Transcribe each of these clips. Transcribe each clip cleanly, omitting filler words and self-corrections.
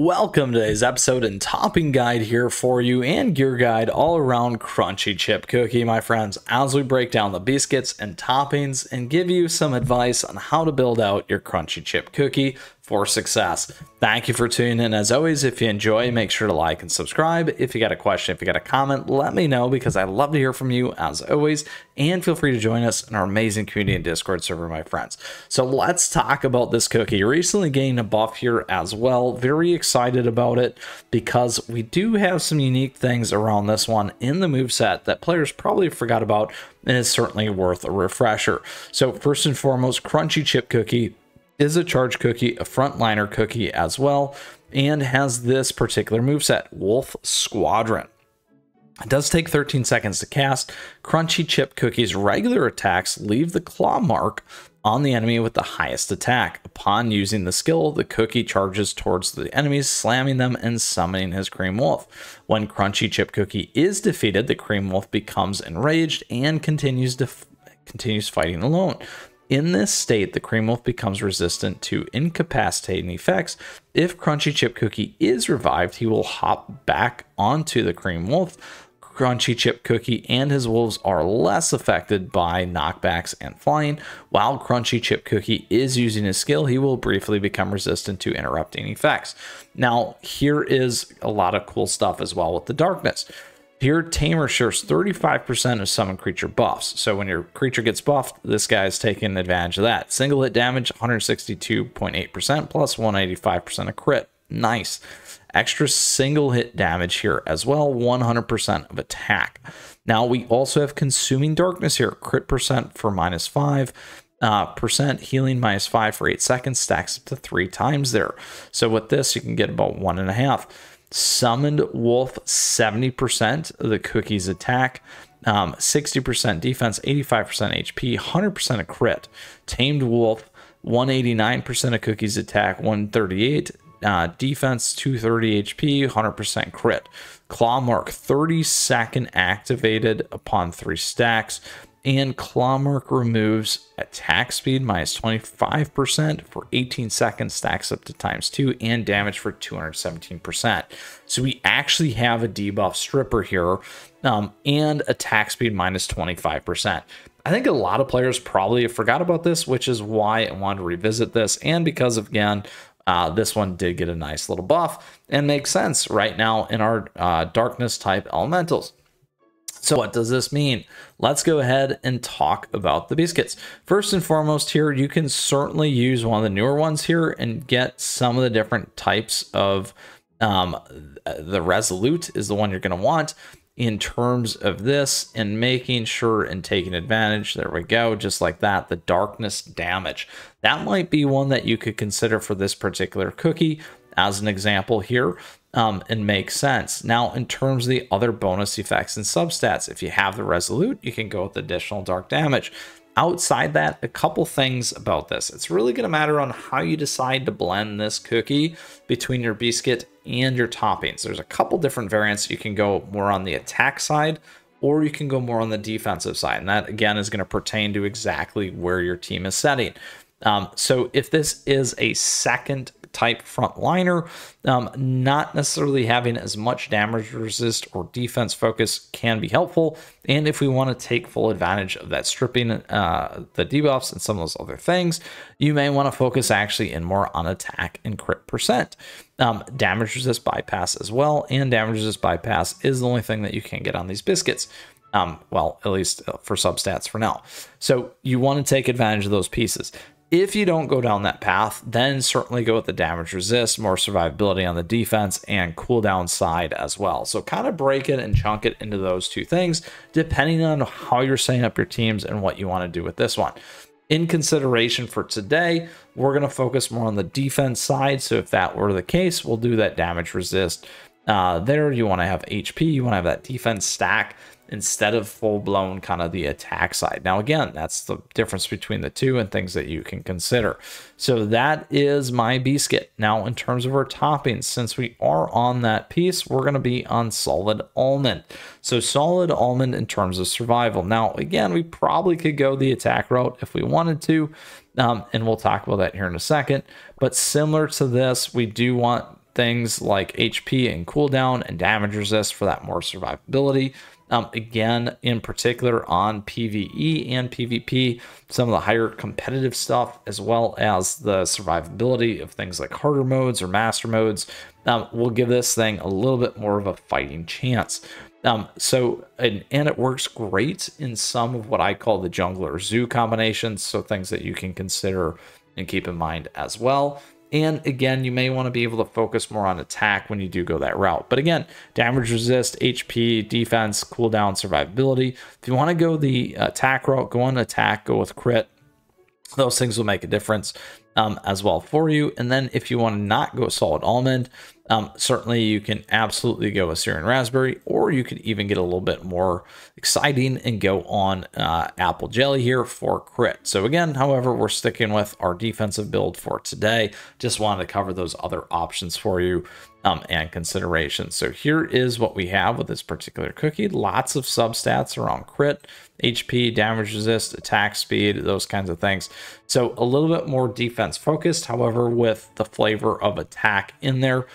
Welcome to today's episode and topping guide here for you and gear guide all around crunchy chip cookie, my friends, as we break down the biscuits and toppings and give you some advice on how to build out your crunchy chip cookie for success. Thank you for tuning in. As always, if you enjoy, make sure to like and subscribe. If you got a question, if you got a comment, let me know because I love to hear from you as always. And feel free to join us in our amazing community and Discord server, my friends. So let's talk about this cookie. Recently gained a buff here as well. Very excited about it because we do have some unique things around this one in the moveset that players probably forgot about, and it's certainly worth a refresher. So first and foremost, crunchy chip cookie is a charge cookie, a frontliner cookie as well, and has this particular moveset, Wolf Squadron. It does take 13 seconds to cast. Crunchy chip cookie's regular attacks leave the claw mark on the enemy with the highest attack. Upon using the skill, the cookie charges towards the enemies, slamming them and summoning his cream wolf. When crunchy chip cookie is defeated, the cream wolf becomes enraged and continues fighting alone. In this state, the cream wolf becomes resistant to incapacitating effects. If crunchy chip cookie is revived, he will hop back onto the cream wolf. Crunchy chip cookie and his wolves are less affected by knockbacks and flying. While crunchy chip cookie is using his skill, he will briefly become resistant to interrupting effects. Now, here is a lot of cool stuff as well with the darkness. Here, Tamer shares 35% of summon creature buffs. So when your creature gets buffed, this guy is taking advantage of that. Single hit damage, 162.8% plus 185% of crit. Nice. Extra single hit damage here as well, 100% of attack. Now we also have consuming darkness here. Crit percent for -5%, healing -5 for 8 seconds, stacks up to 3 times there. So with this, you can get about 1.5. Summoned wolf, 70% of the cookie's attack, 60% defense, 85% HP, 100% of crit. Tamed wolf, 189% of cookie's attack, 138 defense, 230 HP, 100% crit. Claw mark, 30-second activated upon 3 stacks. And claw mark removes attack speed -25% for 18 seconds, stacks up to ×2, and damage for 217%. So we actually have a debuff stripper here, and attack speed -25%. I think a lot of players probably forgot about this, which is why I wanted to revisit this, and because again, this one did get a nice little buff and makes sense right now in our darkness type elementals. So what does this mean? Let's go ahead and talk about the biscuits. First and foremost here, you can certainly use one of the newer ones here and get some of the different types of, the Resolute is the one you're going to want in terms of this, and making sure and taking advantage. There we go, just like that. The darkness damage. That might be one that you could consider for this particular cookie as an example here. And makes sense. Now, in terms of the other bonus effects and substats, if you have the Resolute, you can go with additional dark damage. Outside that, a couple things about this. It's really going to matter on how you decide to blend this cookie between your biscuit and your toppings. There's a couple different variants. You can go more on the attack side, or you can go more on the defensive side. And that, again, is going to pertain to exactly where your team is setting. So if this is a second type frontliner, not necessarily having as much damage resist or defense focus can be helpful. And if we want to take full advantage of that stripping, the debuffs and some of those other things, you may want to focus actually in more on attack and crit percent. Damage resist bypass as well, and damage resist bypass is the only thing that you can get on these biscuits. Well, at least for substats for now. So you want to take advantage of those pieces. If you don't go down that path, then certainly go with the damage resist, more survivability on the defense, and cooldown side as well. So kind of break it and chunk it into those two things, depending on how you're setting up your teams and what you want to do with this one. In consideration for today, we're going to focus more on the defense side. So if that were the case, we'll do that damage resist. There, you want to have HP, you want to have that defense stack instead of full-blown kind of the attack side. Now, again, that's the difference between the two and things that you can consider. So that is my biscuit. Now, in terms of our toppings, since we are on that piece, we're going to be on solid almond. So solid almond in terms of survival. Now, again, we probably could go the attack route if we wanted to, and we'll talk about that here in a second. But similar to this, we do want things like HP and cooldown and damage resist for that more survivability. Again, in particular on PvE and PvP, some of the higher competitive stuff, as well as the survivability of things like harder modes or master modes, will give this thing a little bit more of a fighting chance. And it works great in some of what I call the jungler zoo combinations, so things that you can consider and keep in mind as well. And again, you may want to be able to focus more on attack when you do go that route. But again, damage resist, HP, defense, cooldown, survivability. If you want to go the attack route, go on attack, go with crit. Those things will make a difference as well for you. And then if you want to not go solid almond, certainly you can absolutely go with Syrian raspberry, or you could even get a little bit more exciting and go on apple jelly here for crit. So again, however, we're sticking with our defensive build for today. Just wanted to cover those other options for you and considerations. So here is what we have with this particular cookie. Lots of substats around crit, HP, damage resist, attack speed, those kinds of things. So a little bit more defense focused, however, with the flavor of attack in there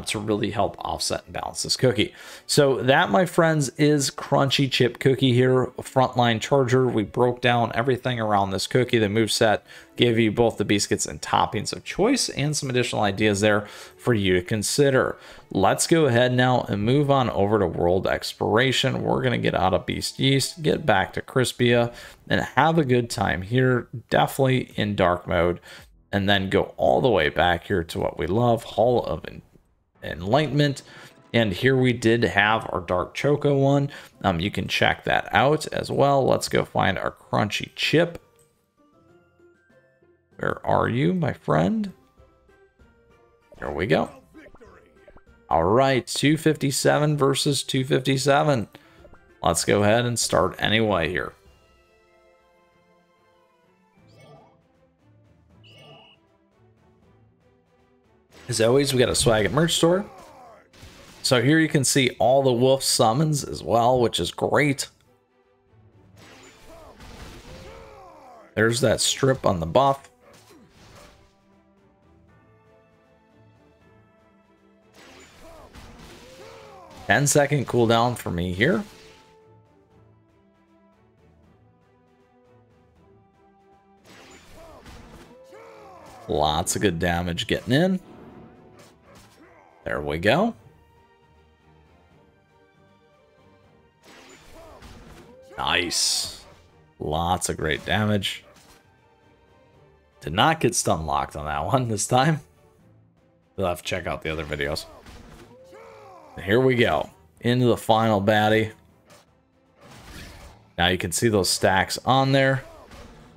to really help offset and balance this cookie. So that, my friends, is Crunchy Chip Cookie here, Frontline Charger. We broke down everything around this cookie, the moveset, gave you both the biscuits and toppings of choice and some additional ideas there for you to consider. Let's go ahead now and move on over to World Exploration. We're going to get out of Beast Yeast, get back to Crispia, and have a good time here, definitely in dark mode, and then go all the way back here to what we love, Hall of Enlightenment. And here we did have our dark choco one. You can check that out as well. Let's go find our crunchy chip. Where are you, my friend? Here we go. All right, 257 versus 257. Let's go ahead and start anyway here. As always, we got a swag at merch store. So here you can see all the wolf summons as well, which is great. There's that strip on the buff. Ten-second cooldown for me here. Lots of good damage getting in. There we go. Nice. Lots of great damage. Did not get stun locked on that one this time. You'll have to check out the other videos. And here we go. Into the final baddie. Now you can see those stacks on there.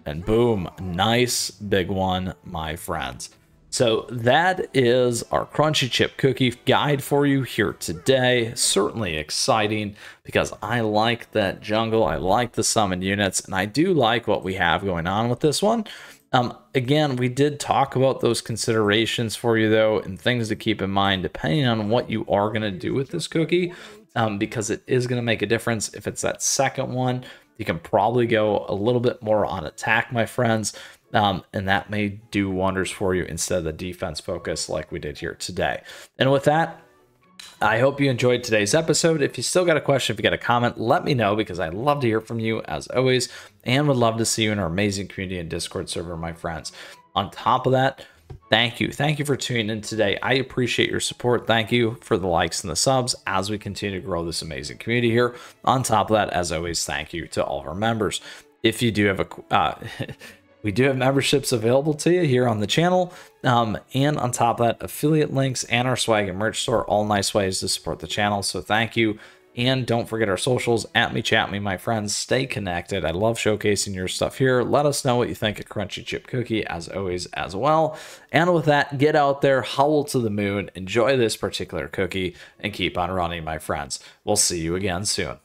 And boom, nice big one, my friends. So that is our Crunchy Chip Cookie guide for you here today. Certainly exciting because I like that jungle. I like the summon units, and I do like what we have going on with this one. Again, we did talk about those considerations for you, though, and things to keep in mind depending on what you are going to do with this cookie, because it is going to make a difference. If it's that second one, you can probably go a little bit more on attack, my friends. And that may do wonders for you instead of the defense focus like we did here today. And with that, I hope you enjoyed today's episode. If you still got a question, if you got a comment, let me know, because I'd love to hear from you as always, and would love to see you in our amazing community and Discord server, my friends. On top of that, thank you. Thank you for tuning in today. I appreciate your support. Thank you for the likes and the subs as we continue to grow this amazing community here. On top of that, as always, thank you to all of our members. If you do have a... we do have memberships available to you here on the channel. And on top of that, affiliate links and our swag and merch store, all nice ways to support the channel. So thank you. And don't forget our socials, @me, chat me, my friends. Stay connected. I love showcasing your stuff here. Let us know what you think of Crunchy Chip Cookie, as always, as well. And with that, get out there, howl to the moon, enjoy this particular cookie, and keep on running, my friends. We'll see you again soon.